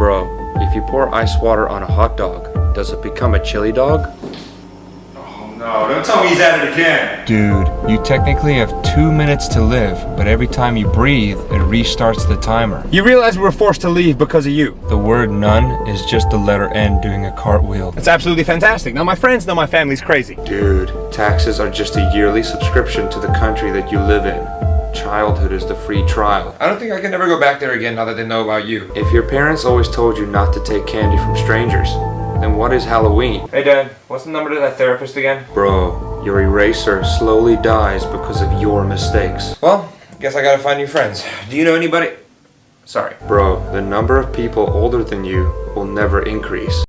Bro, if you pour ice water on a hot dog, does it become a chili dog? Oh no, don't tell me he's at it again. Dude, you technically have 2 minutes to live, but every time you breathe, it restarts the timer. You realize we were forced to leave because of you. The word none is just the letter N doing a cartwheel. That's absolutely fantastic. Now my friends know my family's crazy. Dude, taxes are just a yearly subscription to the country that you live in. Childhood is the free trial. I don't think I can ever go back there again now that they know about you. If your parents always told you not to take candy from strangers, then what is Halloween? Hey Dad, what's the number to that therapist again? Bro, your eraser slowly dies because of your mistakes. Well, guess I gotta find new friends. Do you know anybody? Sorry. Bro, the number of people older than you will never increase.